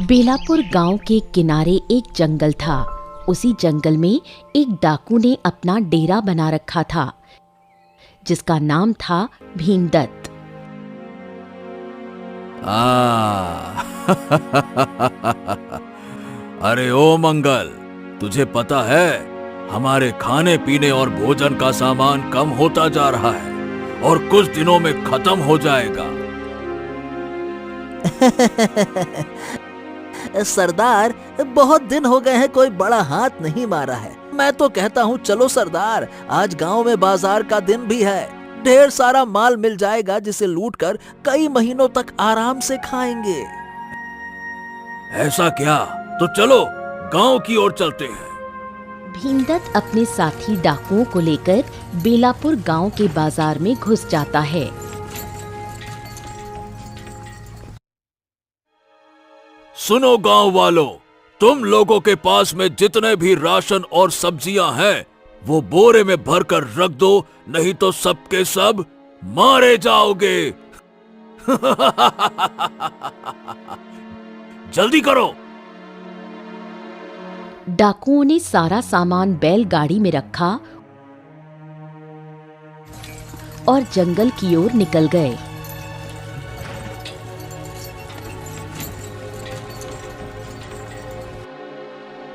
बेलापुर गांव के किनारे एक जंगल था। उसी जंगल में एक डाकू ने अपना डेरा बना रखा था, जिसका नाम था भीमदत्त। अरे ओ मंगल, तुझे पता है हमारे खाने पीने और भोजन का सामान कम होता जा रहा है और कुछ दिनों में खत्म हो जाएगा। सरदार, बहुत दिन हो गए हैं कोई बड़ा हाथ नहीं मारा है। मैं तो कहता हूँ चलो सरदार, आज गांव में बाजार का दिन भी है। ढेर सारा माल मिल जाएगा जिसे लूटकर कई महीनों तक आराम से खाएंगे। ऐसा क्या? तो चलो गांव की ओर चलते हैं। भीमदत्त अपने साथी डाकुओं को लेकर बेलापुर गांव के बाजार में घुस जाता है। सुनो गांव वालों, तुम लोगों के पास में जितने भी राशन और सब्जियां हैं वो बोरे में भरकर रख दो, नहीं तो सबके सब मारे जाओगे। जल्दी करो। डाकुओं ने सारा सामान बैलगाड़ी में रखा और जंगल की ओर निकल गए।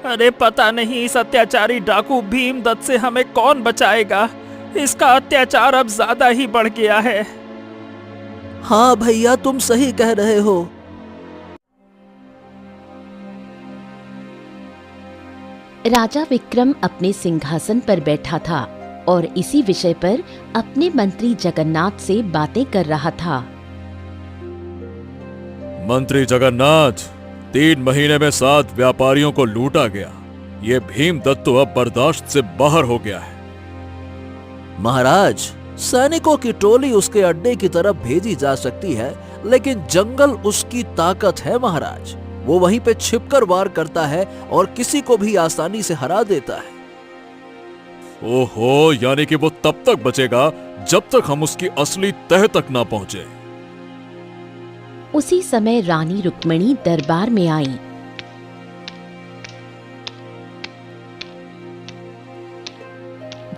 अरे पता नहीं इस अत्याचारी डाकू भीमदत्त से हमें कौन बचाएगा। इसका अत्याचार अब ज्यादा ही बढ़ गया है। हाँ भैया, तुम सही कह रहे हो। राजा विक्रम अपने सिंहासन पर बैठा था और इसी विषय पर अपने मंत्री जगन्नाथ से बातें कर रहा था। मंत्री जगन्नाथ, 3 महीने में 7 व्यापारियों को लूटा गया। ये भीमदत्त तो अब बर्दाश्त से बाहर हो गया है। महाराज, सैनिकों की टोली उसके अड्डे की तरफ भेजी जा सकती है, लेकिन जंगल उसकी ताकत है महाराज। वो वहीं पे छिपकर वार करता है और किसी को भी आसानी से हरा देता है। ओहो, यानी कि वो तब तक बचेगा जब तक हम उसकी असली तह तक ना पहुंचे। उसी समय रानी रुक्मिणी दरबार में आई।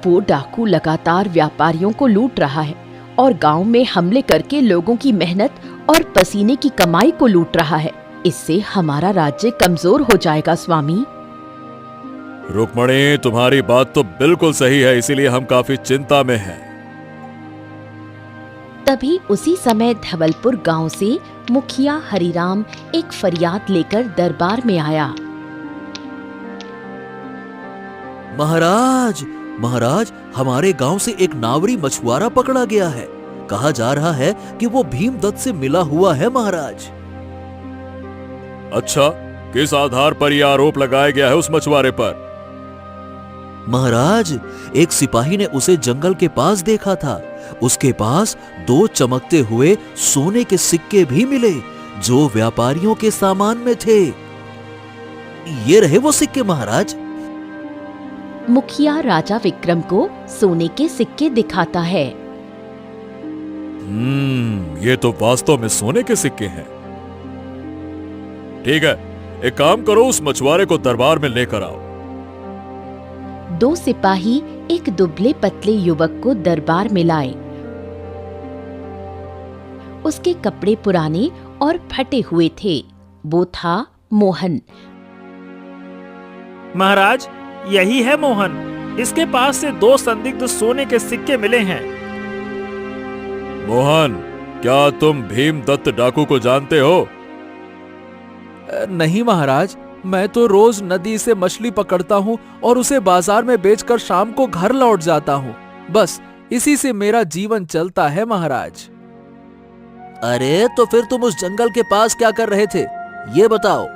वो डाकू लगातार व्यापारियों को लूट रहा है और गांव में हमले करके लोगों की मेहनत और पसीने की कमाई को लूट रहा है। इससे हमारा राज्य कमजोर हो जाएगा स्वामी। रुक्मिणी, तुम्हारी बात तो बिल्कुल सही है, इसीलिए हम काफी चिंता में हैं। तभी उसी समय धवलपुर गांव से मुखिया हरिराम एक फरियाद लेकर दरबार में आया। महाराज, महाराज, हमारे गांव से एक नावरी मछुआरा पकड़ा गया है। कहा जा रहा है कि वो भीमदत्त से मिला हुआ है महाराज। अच्छा, किस आधार पर यह आरोप लगाया गया है उस मछुआरे पर? महाराज, एक सिपाही ने उसे जंगल के पास देखा था। उसके पास 2 चमकते हुए सोने के सिक्के भी मिले जो व्यापारियों के सामान में थे। ये रहे वो सिक्के महाराज। मुखिया राजा विक्रम को सोने के सिक्के दिखाता है। ये तो वास्तव में सोने के सिक्के हैं। ठीक है, एक काम करो, उस मछुआरे को दरबार में लेकर आओ। 2 सिपाही एक दुबले पतले युवक को दरबार में लाए। उसके कपड़े पुराने और फटे हुए थे। वो था मोहन। महाराज, यही है मोहन। इसके पास से 2 संदिग्ध सोने के सिक्के मिले हैं। मोहन, क्या तुम भीमदत्त डाकू को जानते हो? नहीं महाराज, मैं तो रोज नदी से मछली पकड़ता हूँ और उसे बाजार में बेचकर शाम को घर लौट जाता हूँ। बस इसी से मेरा जीवन चलता है महाराज। अरे तो फिर तुम उस जंगल के पास क्या कर रहे थे, ये बताओ।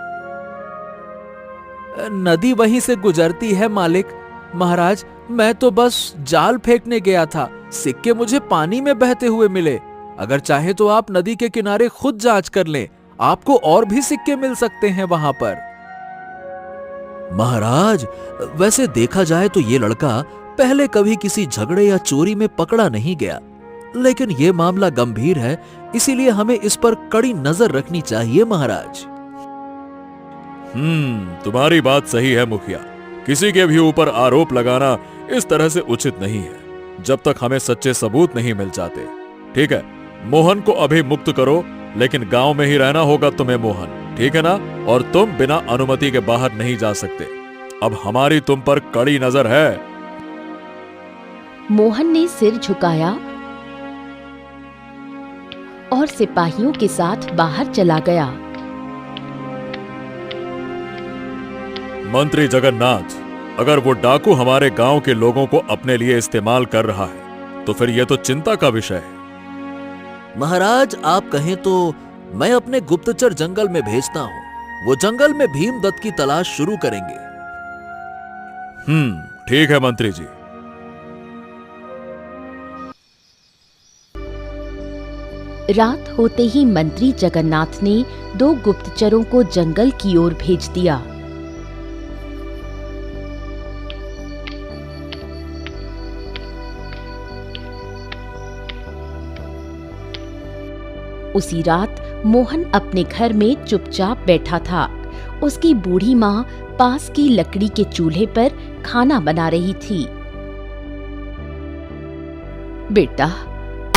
नदी वहीं से गुजरती है मालिक। महाराज, मैं तो बस जाल फेंकने गया था। सिक्के मुझे पानी में बहते हुए मिले। अगर चाहे तो आप नदी के किनारे खुद जांच कर लें, आपको और भी सिक्के मिल सकते हैं वहां पर। महाराज, वैसे देखा जाए तो ये लड़का पहले कभी किसी झगड़े या चोरी में पकड़ा नहीं गया, लेकिन ये मामला गंभीर है, इसीलिए हमें इस पर कड़ी नजर रखनी चाहिए महाराज। तुम्हारी बात सही है मुखिया। किसी के भी ऊपर आरोप लगाना इस तरह से उचित नहीं है जब तक हमें सच्चे सबूत नहीं मिल जाते। ठीक है, मोहन को अभी मुक्त करो, लेकिन गांव में ही रहना होगा तुम्हें मोहन, ठीक है ना? और तुम बिना अनुमति के बाहर नहीं जा सकते। अब हमारी तुम पर कड़ी नजर है। मोहन ने सिर झुकाया और सिपाहियों के साथ बाहर चला गया। मंत्री जगन्नाथ, अगर वो डाकू हमारे गांव के लोगों को अपने लिए इस्तेमाल कर रहा है तो फिर यह तो चिंता का विषय है। महाराज, आप कहें तो मैं अपने गुप्तचर जंगल में भेजता हूं। वो जंगल में भीमदत्त की तलाश शुरू करेंगे। ठीक है मंत्री जी। रात होते ही मंत्री जगन्नाथ ने 2 गुप्तचरों को जंगल की ओर भेज दिया। उसी रात मोहन अपने घर में चुपचाप बैठा था। उसकी बूढ़ी माँ पास की लकड़ी के चूल्हे पर खाना बना रही थी। बेटा,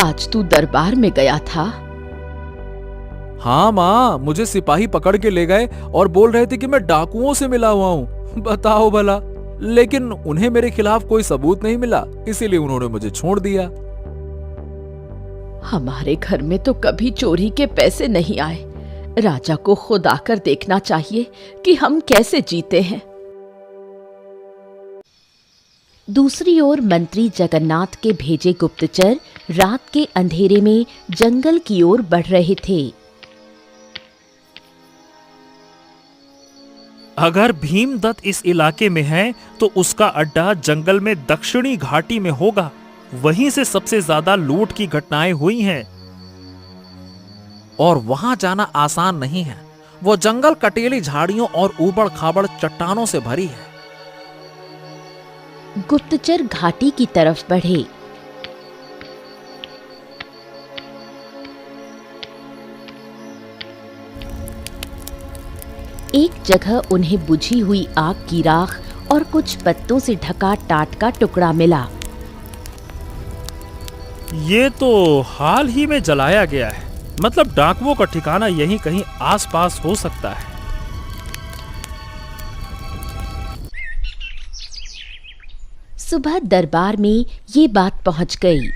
आज तू दरबार में गया था? हाँ माँ, मुझे सिपाही पकड़ के ले गए और बोल रहे थे कि मैं डाकुओं से मिला हुआ हूँ। बताओ भला। लेकिन उन्हें मेरे खिलाफ कोई सबूत नहीं मिला, इसीलिए उन्होंने मुझे छोड़ दिया। हमारे घर में तो कभी चोरी के पैसे नहीं आए। राजा को खुद आकर देखना चाहिए कि हम कैसे जीते हैं। दूसरी ओर मंत्री जगन्नाथ के भेजे गुप्तचर रात के अंधेरे में जंगल की ओर बढ़ रहे थे। अगर भीमदत्त इस इलाके में है तो उसका अड्डा जंगल में दक्षिणी घाटी में होगा। वहीं से सबसे ज्यादा लूट की घटनाएं हुई हैं। और वहां जाना आसान नहीं है। वो जंगल कटीली झाड़ियों और ऊबड़ खाबड़ चट्टानों से भरी है। गुप्तचर घाटी की तरफ बढ़े। एक जगह उन्हें बुझी हुई आग की राख और कुछ पत्तों से ढका टाट का टुकड़ा मिला। ये तो हाल ही में जलाया गया है। मतलब डाकुओं का ठिकाना यहीं कहीं आसपास हो सकता है। सुबह दरबार में ये बात पहुंच गई।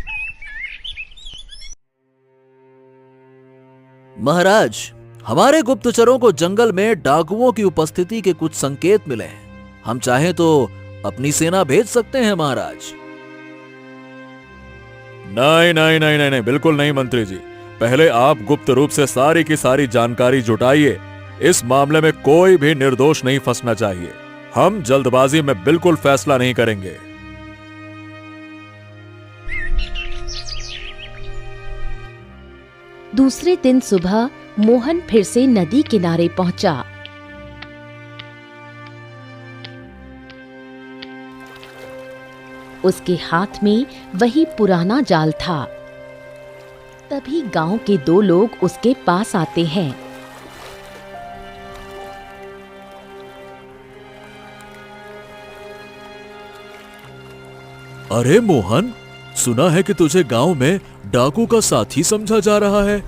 महाराज, हमारे गुप्तचरों को जंगल में डाकुओं की उपस्थिति के कुछ संकेत मिले हैं। हम चाहें तो अपनी सेना भेज सकते हैं महाराज। नहीं नहीं नहीं नहीं नहीं, बिल्कुल नहीं मंत्री जी। पहले आप गुप्त रूप से सारी की सारी जानकारी जुटाइए। इस मामले में कोई भी निर्दोष नहीं फंसना चाहिए। हम जल्दबाजी में बिल्कुल फैसला नहीं करेंगे। दूसरे दिन सुबह मोहन फिर से नदी किनारे पहुंचा। उसके हाथ में वही पुराना जाल था। तभी गांव के 2 लोग उसके पास आते हैं। अरे मोहन, सुना है कि तुझे गांव में डाकू का साथी समझा जा रहा है।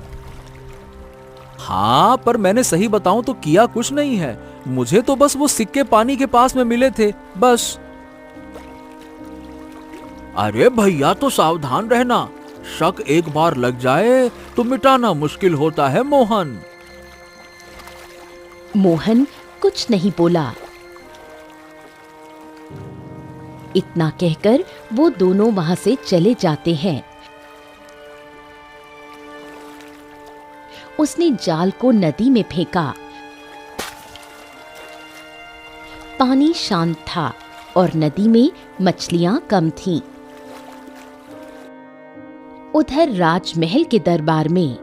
हाँ, पर मैंने सही बताऊं तो किया कुछ नहीं है। मुझे तो बस वो सिक्के पानी के पास में मिले थे, बस। अरे भैया, तो सावधान रहना। शक एक बार लग जाए तो मिटाना मुश्किल होता है मोहन। मोहन कुछ नहीं बोला। इतना कहकर वो दोनों वहां से चले जाते हैं। उसने जाल को नदी में फेंका। पानी शांत था और नदी में मछलियां कम थीं। उधर राजमहल के दरबार में,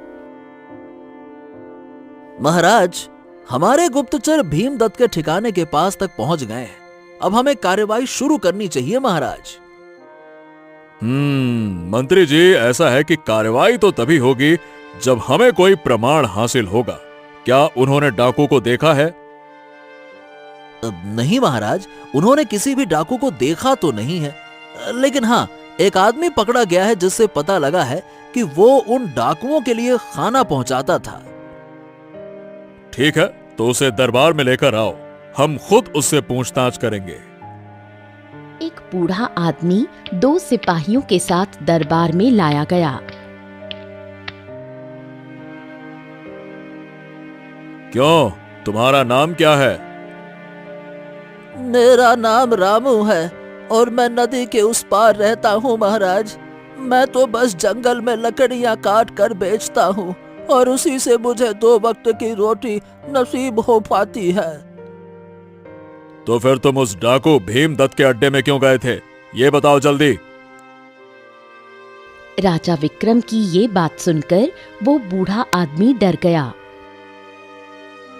महाराज, हमारे गुप्तचर भीमदत्त के ठिकाने के पास तक पहुंच गए हैं। अब हमें कार्यवाही शुरू करनी चाहिए महाराज। मंत्री जी, ऐसा है कि कार्रवाई तो तभी होगी जब हमें कोई प्रमाण हासिल होगा। क्या उन्होंने डाकू को देखा है? नहीं महाराज, उन्होंने किसी भी डाकू को देखा तो नहीं है, लेकिन हाँ, एक आदमी पकड़ा गया है जिससे पता लगा है कि वो उन डाकुओं के लिए खाना पहुंचाता था। ठीक है, तो उसे दरबार में लेकर आओ, हम खुद उससे पूछताछ करेंगे। एक बूढ़ा आदमी 2 सिपाहियों के साथ दरबार में लाया गया। क्यों, तुम्हारा नाम क्या है? मेरा नाम रामू है और मैं नदी के उस पार रहता हूँ महाराज। मैं तो बस जंगल में लकड़ियाँ काट कर बेचता हूँ और उसी से मुझे 2 वक्त की रोटी नसीब हो पाती है। तो फिर तुम उस डाकू भीमदत्त के अड्डे में क्यों गए थे, ये बताओ जल्दी। राजा विक्रम की ये बात सुनकर वो बूढ़ा आदमी डर गया।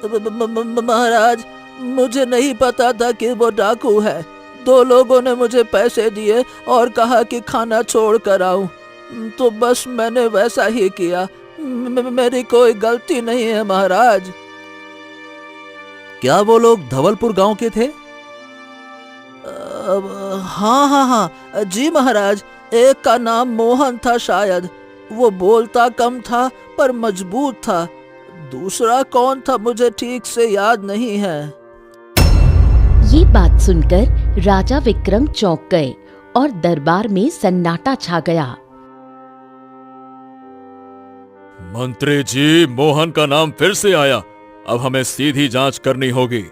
महाराज, मुझे नहीं पता था कि वो डाकू है। 2 लोगों ने मुझे पैसे दिए और कहा कि खाना छोड़ कर आऊं, तो बस मैंने वैसा ही किया। मेरी कोई गलती नहीं है महाराज। क्या वो लोग धवलपुर गांव के थे? हाँ जी महाराज, एक का नाम मोहन था शायद। वो बोलता कम था पर मजबूत था। दूसरा कौन था मुझे ठीक से याद नहीं है। ये बात सुनकर राजा विक्रम चौंक गए और दरबार में सन्नाटा छा गया। मंत्री जी, मोहन का नाम फिर से आया। अब हमें सीधी जांच करनी होगी।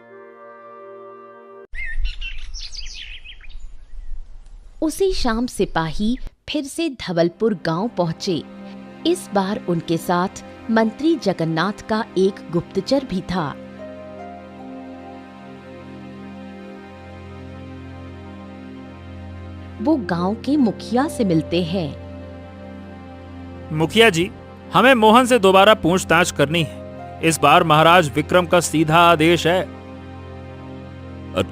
उसी शाम सिपाही फिर से धवलपुर गांव पहुंचे। इस बार उनके साथ मंत्री जगन्नाथ का एक गुप्तचर भी था। वो गांव के मुखिया से मिलते हैं। मुखिया जी, हमें मोहन से दोबारा पूछताछ करनी है। इस बार महाराज विक्रम का सीधा आदेश है।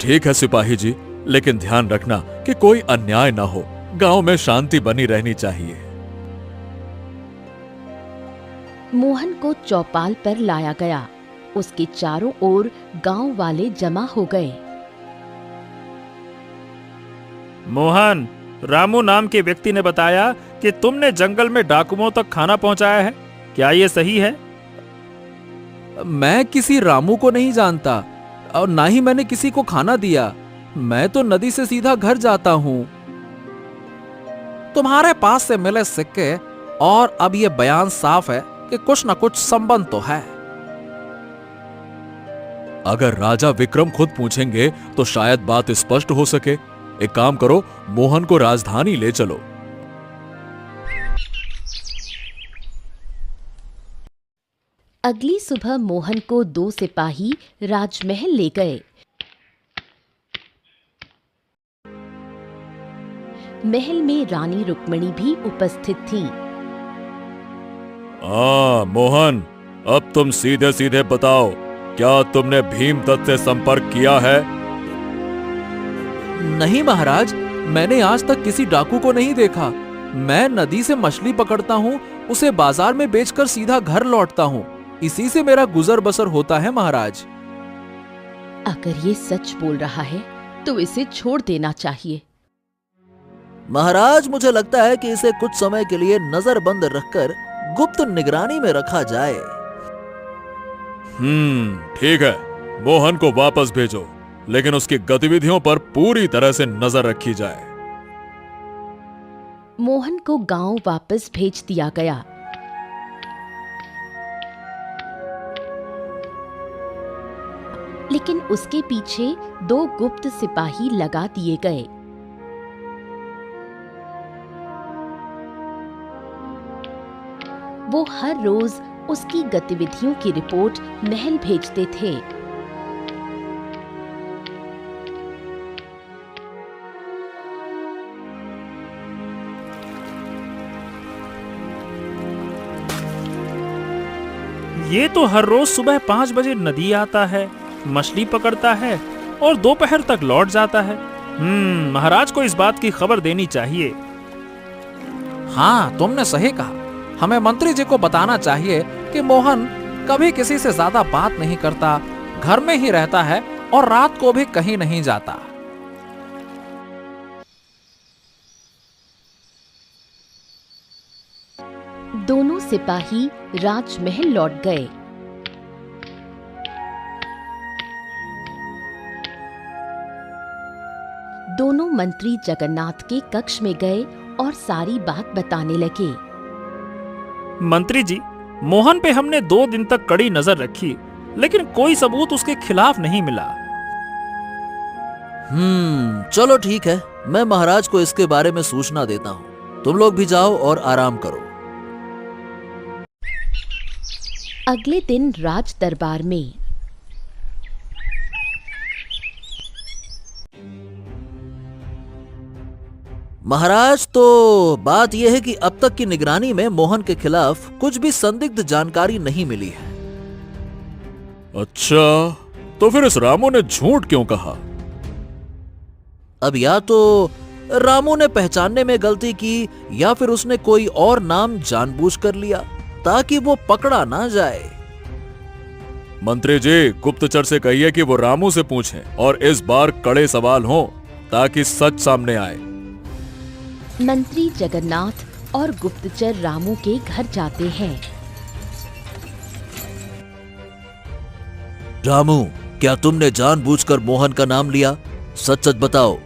ठीक है सिपाही जी, लेकिन ध्यान रखना कि कोई अन्याय ना हो। गांव में शांति बनी रहनी चाहिए। मोहन को चौपाल पर लाया गया। उसके चारों ओर गांव वाले जमा हो गए। मोहन, रामू नाम के व्यक्ति ने बताया कि तुमने जंगल में डाकुओं तक खाना पहुंचाया है। क्या ये सही है? मैं किसी रामू को नहीं जानता और ना ही मैंने किसी को खाना दिया। मैं तो नदी से सीधा घर जाता हूँ। तुम्हारे पास से मिले सिक्के और अब ये बयान साफ है कि कुछ न कुछ संबंध तो है। अगर राजा विक्रम खुद पूछेंगे तो शायद बात स्पष्ट हो सके। एक काम करो, मोहन को राजधानी ले चलो। अगली सुबह मोहन को 2 सिपाही राजमहल ले गए। महल में रानी रुक्मिणी भी उपस्थित थी। मोहन, अब तुम सीधे सीधे बताओ, क्या तुमने भीमदत्त से संपर्क किया है? नहीं महाराज, मैंने आज तक किसी डाकू को नहीं देखा। मैं नदी से मछली पकड़ता हूँ, उसे बाजार में बेचकर सीधा घर लौटता हूँ। इसी से मेरा गुजर बसर होता है महाराज। अगर ये सच बोल रहा है तो इसे छोड़ देना चाहिए। महाराज, मुझे लगता है कि इसे कुछ समय के लिए नजरबंद रखकर गुप्त निगरानी में रखा जाए। ठीक है, मोहन को वापस भेजो, लेकिन उसकी गतिविधियों पर पूरी तरह से नजर रखी जाए। मोहन को गांव वापस भेज दिया गया। लेकिन उसके पीछे 2 गुप्त सिपाही लगा दिए गए। वो हर रोज उसकी गतिविधियों की रिपोर्ट महल भेजते थे। ये तो हर रोज सुबह 5 बजे नदी आता है, मछली पकड़ता है और दोपहर तक लौट जाता है। महाराज को इस बात की खबर देनी चाहिए। हाँ, तुमने सही कहा। हमें मंत्री जी को बताना चाहिए कि मोहन कभी किसी से ज्यादा बात नहीं करता, घर में ही रहता है और रात को भी कहीं नहीं जाता। दोनों सिपाही राजमहल लौट गए। दोनों मंत्री जगन्नाथ के कक्ष में गए और सारी बात बताने लगे। मंत्री जी, मोहन पे हमने 2 दिन तक कड़ी नजर रखी, लेकिन कोई सबूत उसके खिलाफ नहीं मिला। चलो ठीक है, मैं महाराज को इसके बारे में सूचना देता हूँ। तुम लोग भी जाओ और आराम करो। अगले दिन राज दरबार में महाराज, तो बात यह है कि अब तक की निगरानी में मोहन के खिलाफ कुछ भी संदिग्ध जानकारी नहीं मिली है। अच्छा, तो फिर इस रामू ने झूठ क्यों कहा? अब या तो रामू ने पहचानने में गलती की या फिर उसने कोई और नाम जानबूझकर लिया ताकि वो पकड़ा ना जाए। मंत्री जी, गुप्तचर से कहिए कि वो रामू से पूछें और इस बार कड़े सवाल हों ताकि सच सामने आए। मंत्री जगन्नाथ और गुप्तचर रामू के घर जाते हैं। रामू, क्या तुमने जानबूझकर मोहन का नाम लिया? सच सच बताओ।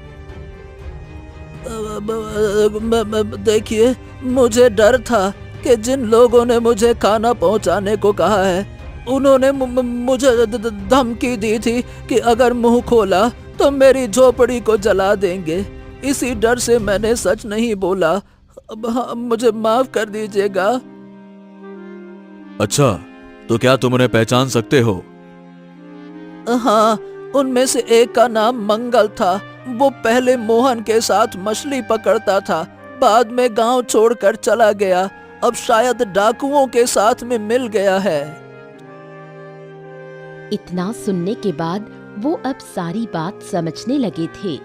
देखिए, मुझे डर था कि जिन लोगों ने मुझे खाना पहुंचाने को कहा है, उन्होंने मुझे धमकी दी थी कि अगर मुंह खोला तो मेरी झोपड़ी को जला देंगे। इसी डर से मैंने सच नहीं बोला। अब मुझे माफ कर दीजिएगा। अच्छा, तो क्या तुम उन्हें पहचान सकते हो? हाँ, उनमें से एक का नाम मंगल था। वो पहले मोहन के साथ मछली पकड़ता था, बाद में गांव छोड़कर चला गया। अब शायद डाकुओं के साथ में मिल गया है। इतना सुनने के बाद वो अब सारी बात समझने लगे थे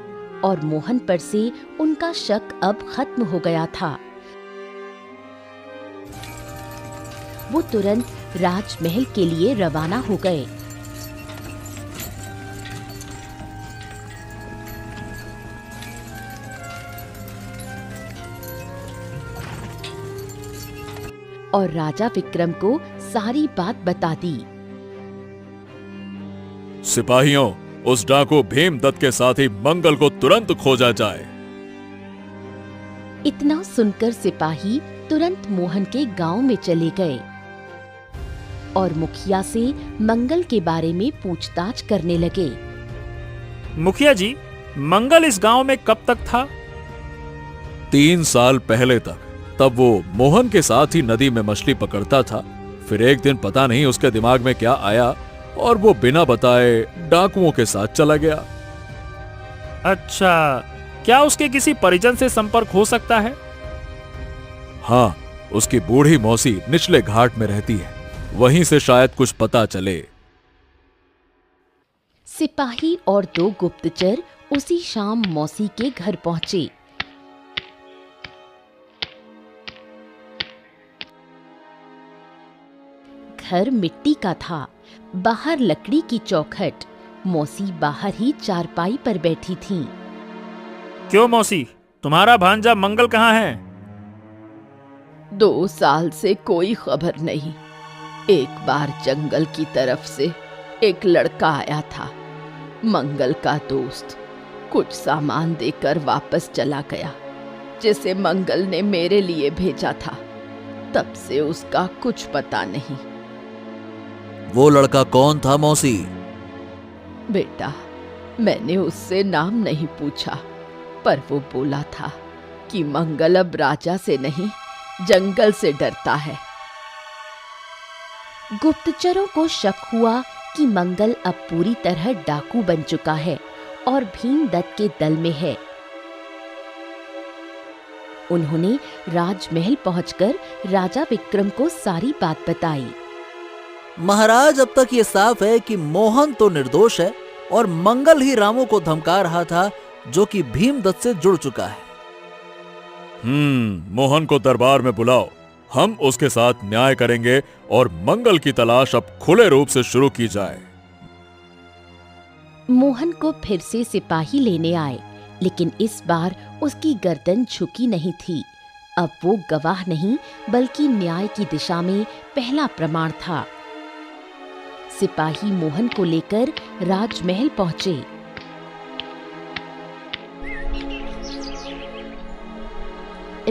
और मोहन पर से उनका शक अब खत्म हो गया था। वो तुरंत राजमहल के लिए रवाना हो गए। और राजा विक्रम को सारी बात बता दी। सिपाहियों, उस डाकू भीमदत्त के साथी मंगल को तुरंत खोजा जाए। इतना सुनकर सिपाही तुरंत मोहन के गांव में चले गए और मुखिया से मंगल के बारे में पूछताछ करने लगे। मुखिया जी, मंगल इस गांव में कब तक था? 3 साल पहले तक। तब वो मोहन के साथ ही नदी में मछली पकड़ता था। फिर एक दिन पता नहीं उसके दिमाग में क्या आया और वो बिना बताए डाकुओं के साथ चला गया। अच्छा, क्या उसके किसी परिजन से संपर्क हो सकता है? हाँ, उसकी बूढ़ी मौसी निचले घाट में रहती है, वहीं से शायद कुछ पता चले। सिपाही और 2 गुप्तचर उसी शाम मौसी के घर पहुंचे। घर मिट्टी का था, बाहर लकड़ी की चौखट। मौसी बाहर ही चारपाई पर बैठी थीं। क्यों मौसी, तुम्हारा भांजा मंगल कहाँ है? 2 साल से कोई खबर नहीं। एक बार जंगल की तरफ से एक लड़का आया था, मंगल का दोस्त। कुछ सामान देकर वापस चला गया, जिसे मंगल ने मेरे लिए भेजा था। तब से उसका कुछ पता नहीं। वो लड़का कौन था मौसी? बेटा, मैंने उससे नाम नहीं पूछा, पर वो बोला था कि मंगल अब राजा से नहीं, जंगल से डरता है। गुप्तचरों को शक हुआ कि मंगल अब पूरी तरह डाकू बन चुका है और भीमदत्त के दल में है। उन्होंने राजमहल पहुंचकर राजा विक्रम को सारी बात बताई। महाराज, अब तक ये साफ है कि मोहन तो निर्दोष है और मंगल ही रामू को धमका रहा था, जो कि भीमदत्त से जुड़ चुका है। मोहन को दरबार में बुलाओ। हम उसके साथ न्याय करेंगे और मंगल की तलाश अब खुले रूप से शुरू की जाए। मोहन को फिर से सिपाही लेने आए, लेकिन इस बार उसकी गर्दन झुकी नहीं थी। अब वो गवाह नहीं बल्कि न्याय की दिशा में पहला प्रमाण था। सिपाही मोहन को लेकर राजमहल पहुंचे।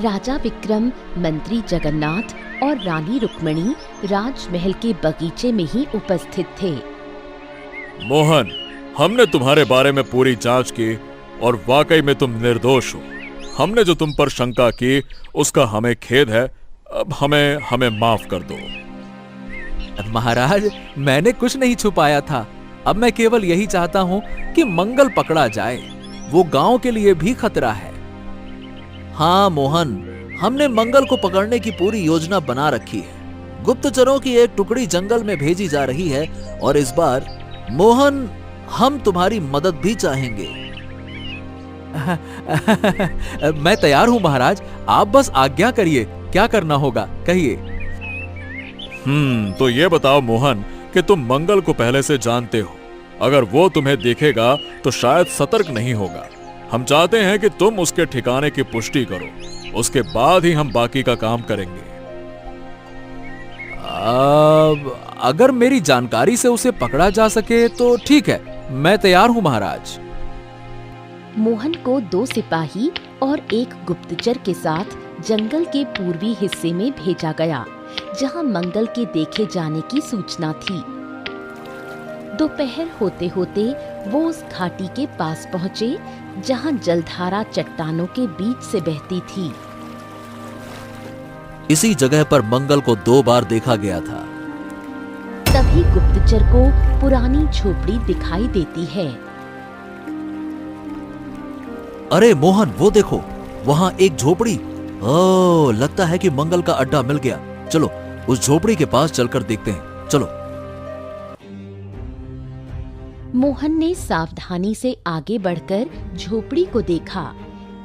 राजा विक्रम, मंत्री जगन्नाथ और रानी रुक्मिणी राजमहल के बगीचे में ही उपस्थित थे। मोहन, हमने तुम्हारे बारे में पूरी जांच की और वाकई में तुम निर्दोष हो। हमने जो तुम पर शंका की उसका हमें खेद है। अब हमें माफ कर दो। महाराज, मैंने कुछ नहीं छुपाया था। अब मैं केवल यही चाहता हूं कि मंगल पकड़ा जाए। वो गांव के लिए भी खतरा है। हाँ मोहन, हमने मंगल को पकड़ने की पूरी योजना बना रखी है। गुप्तचरों की एक टुकड़ी जंगल में भेजी जा रही है और इस बार मोहन, हम तुम्हारी मदद भी चाहेंगे। मैं तैयार हूं महाराज, आप बस आज्ञा करिए। क्या करना होगा कहिए। तो ये बताओ मोहन कि तुम मंगल को पहले से जानते हो। अगर वो तुम्हें देखेगा तो शायद सतर्क नहीं होगा। हम चाहते हैं कि तुम उसके ठिकाने की पुष्टि करो, उसके बाद ही हम बाकी का काम करेंगे। अगर मेरी जानकारी से उसे पकड़ा जा सके तो ठीक है, मैं तैयार हूं महाराज। मोहन को 2 सिपाही और एक गुप्तचर के साथ जंगल के पूर्वी हिस्से में भेजा गया, जहां मंगल के देखे जाने की सूचना थी। दोपहर होते होते वो उस घाटी के पास पहुंचे जहां जलधारा चट्टानों के बीच से बहती थी। इसी जगह पर मंगल को 2 बार देखा गया था। तभी गुप्तचर को पुरानी झोपड़ी दिखाई देती है। अरे मोहन, वो देखो, वहां एक झोपड़ी। ओह, लगता है कि मंगल का अड्डा मिल गया। चलो उस झोपड़ी के पास चलकर देखते हैं। चलो। मोहन ने सावधानी से आगे बढ़कर झोपड़ी को देखा।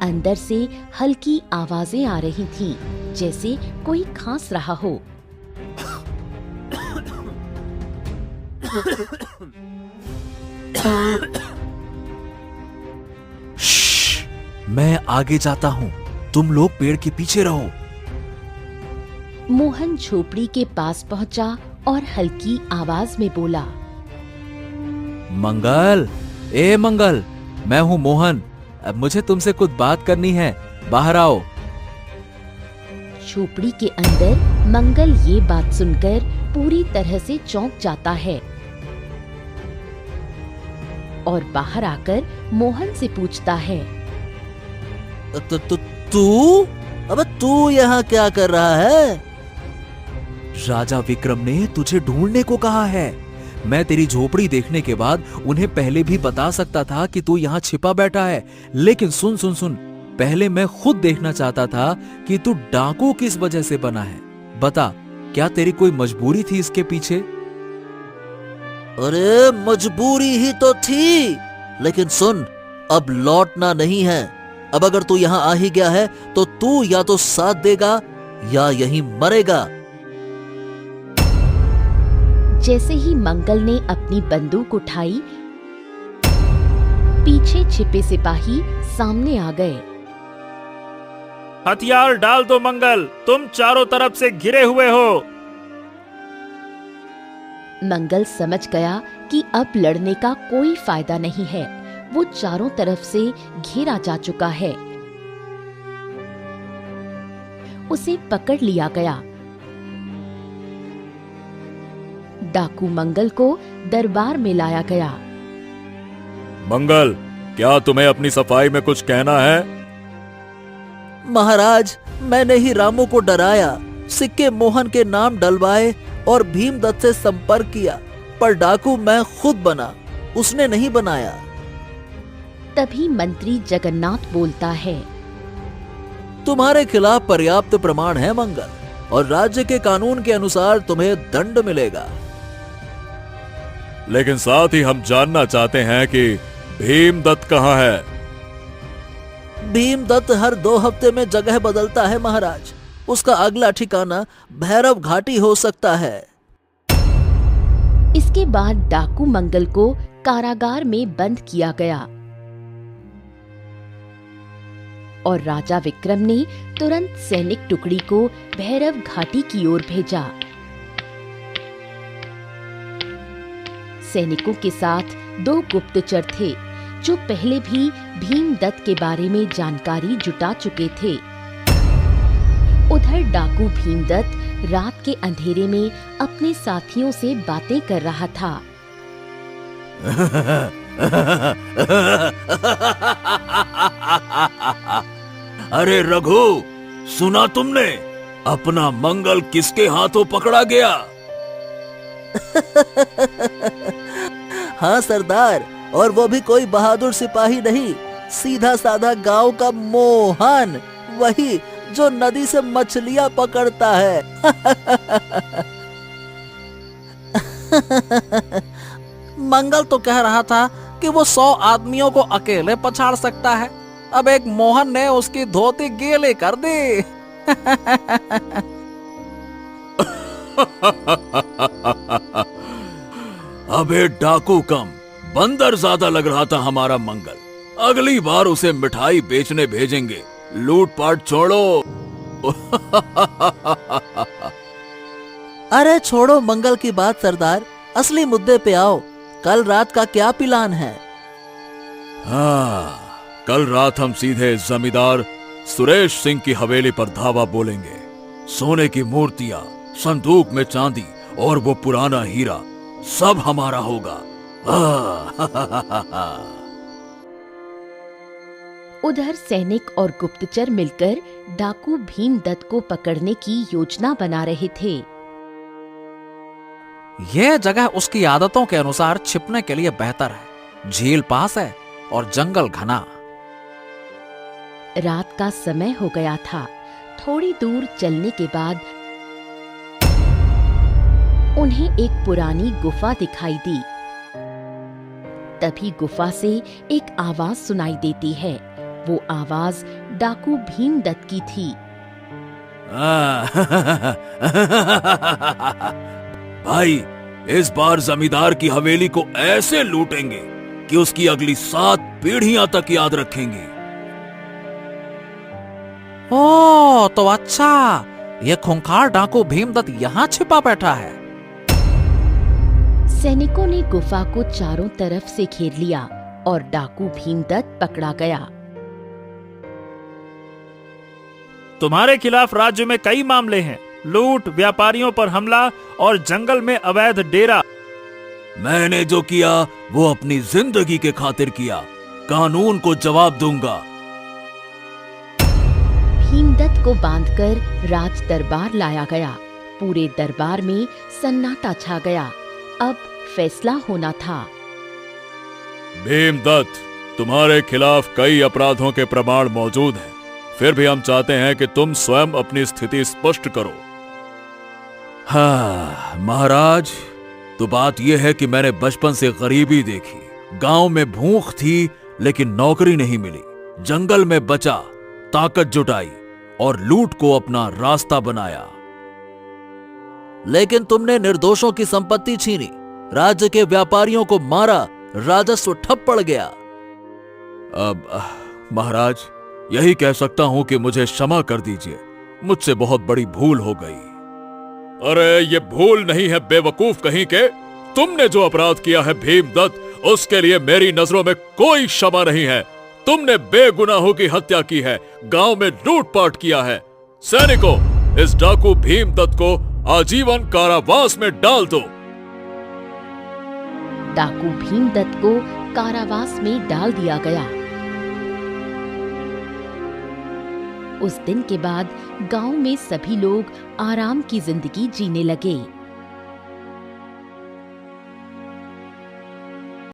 अंदर से हल्की आवाजें आ रही थीं, जैसे कोई खांस रहा हो। मैं आगे जाता हूं, तुम लोग पेड़ के पीछे रहो। मोहन झोपड़ी के पास पहुंचा और हल्की आवाज में बोला, मंगल, ए मंगल, मैं हूं मोहन। अब मुझे तुमसे कुछ बात करनी है, बाहर आओ। झोपड़ी के अंदर मंगल ये बात सुनकर पूरी तरह से चौंक जाता है और बाहर आकर मोहन से पूछता है, तू? अबे तू यहाँ क्या कर रहा है? राजा विक्रम ने तुझे ढूंढने को कहा है। मैं तेरी झोपड़ी देखने के बाद उन्हें पहले भी बता सकता था कि तू यहाँ छिपा बैठा है, लेकिन सुन सुन सुन, पहले मैं खुद देखना चाहता था कि तू डाकू किस वजह से बना है। बता, क्या तेरी कोई मजबूरी थी इसके पीछे? अरे मजबूरी ही तो थी, लेकिन सुन, अब लौटना नहीं है। अब अगर तू यहाँ आ ही गया है तो तू या तो साथ देगा या यहीं मरेगा। जैसे ही मंगल ने अपनी बंदूक उठाई, पीछे छिपे सिपाही सामने आ गए। हथियार डाल दो मंगल, तुम चारों तरफ से घिरे हुए हो। मंगल समझ गया कि अब लड़ने का कोई फायदा नहीं है। वो चारों तरफ से घेरा जा चुका है। उसे पकड़ लिया गया। डाकू मंगल को दरबार में लाया गया। मंगल, क्या तुम्हें अपनी सफाई में कुछ कहना है? महाराज, मैंने ही रामू को डराया, सिक्के मोहन के नाम डलवाए और भीमदत्त से संपर्क किया, पर डाकू मैं खुद बना, उसने नहीं बनाया। तभी मंत्री जगन्नाथ बोलता है, तुम्हारे खिलाफ पर्याप्त प्रमाण है मंगल, और राज्य के कानून के अनुसार तुम्हें दंड मिलेगा। लेकिन साथ ही हम जानना चाहते हैं कि भीमदत्त कहाँ है? भीमदत्त हर 2 हफ्ते में जगह बदलता है महाराज। उसका अगला ठिकाना भैरव घाटी हो सकता है। इसके बाद डाकू मंगल को कारागार में बंद किया गया और राजा विक्रम ने तुरंत सैनिक टुकड़ी को भैरव घाटी की ओर भेजा। सैनिकों के साथ 2 गुप्तचर थे जो पहले भी भीमदत्त के बारे में जानकारी जुटा चुके थे। उधर डाकू भीमदत्त रात के अंधेरे में अपने साथियों से बातें कर रहा था। अरे रघु, सुना तुमने? अपना मंगल किसके हाथों पकड़ा गया? हाँ सरदार, और वो भी कोई बहादुर सिपाही नहीं, सीधा साधा गांव का मोहन, वही जो नदी से मछलियां पकड़ता है। मंगल तो कह रहा था कि वो 100 आदमियों को अकेले पछाड़ सकता है। अब एक मोहन ने उसकी धोती गीली कर दी। अबे डाकू कम, बंदर ज्यादा लग रहा था हमारा मंगल। अगली बार उसे मिठाई बेचने भेजेंगे, लूटपाट छोड़ो। अरे छोड़ो मंगल की बात सरदार, असली मुद्दे पे आओ। कल रात का क्या प्लान है? हाँ, कल रात हम सीधे जमींदार सुरेश सिंह की हवेली पर धावा बोलेंगे। सोने की मूर्तियां, संदूक में चांदी और वो पुराना हीरा सब हमारा होगा। उधर सैनिक और गुप्तचर मिलकर डाकू भीमदत्त को पकड़ने की योजना बना रहे थे। यह जगह उसकी आदतों के अनुसार छिपने के लिए बेहतर है। झील पास है और जंगल घना। रात का समय हो गया था। थोड़ी दूर चलने के बाद उन्हें एक पुरानी गुफा दिखाई दी। तभी गुफा से एक आवाज सुनाई देती है। वो आवाज डाकू भीमदत्त की थी। भाई, इस बार जमींदार की हवेली को ऐसे लूटेंगे कि उसकी अगली 7 पीढ़ियां तक याद रखेंगी। ओ तो अच्छा, ये खूंखार डाकू भीमदत्त यहाँ छिपा बैठा है। सैनिकों ने गुफा को चारों तरफ से घेर लिया और डाकू भीमदत्त पकड़ा गया। तुम्हारे खिलाफ राज्य में कई मामले हैं। लूट, व्यापारियों पर हमला और जंगल में अवैध डेरा। मैंने जो किया वो अपनी जिंदगी के खातिर किया। कानून को जवाब दूंगा। भीमदत्त को बांधकर राज दरबार लाया गया। पूरे दरबार में सन्नाटा छा गया। अब फैसला होना था। भीमदत्त, तुम्हारे खिलाफ कई अपराधों के प्रमाण मौजूद हैं। फिर भी हम चाहते हैं कि तुम स्वयं अपनी स्थिति स्पष्ट करो। हाँ महाराज, तो बात यह है कि मैंने बचपन से गरीबी देखी। गांव में भूख थी लेकिन नौकरी नहीं मिली। जंगल में बचा, ताकत जुटाई और लूट को अपना रास्ता बनाया। लेकिन तुमने निर्दोषों की संपत्ति छीनी, राज्य के व्यापारियों को मारा, राजस्व ठप पड़ गया। अब महाराज, यही कह सकता हूं कि मुझे क्षमा कर दीजिए। मुझसे बहुत बड़ी भूल हो गई। अरे ये भूल नहीं है बेवकूफ कहीं के। तुमने जो अपराध किया है भीमदत्त, उसके लिए मेरी नजरों में कोई क्षमा नहीं है। तुमने बेगुनाहों की हत्या की है, गांव में लूटपाट किया है। सैनिकों, इस डाकू भीमदत्त को आजीवन कारावास में डाल दो। डाकू भीमदत्त को कारावास में डाल दिया गया। उस दिन के बाद गांव में सभी लोग आराम की जिंदगी जीने लगे।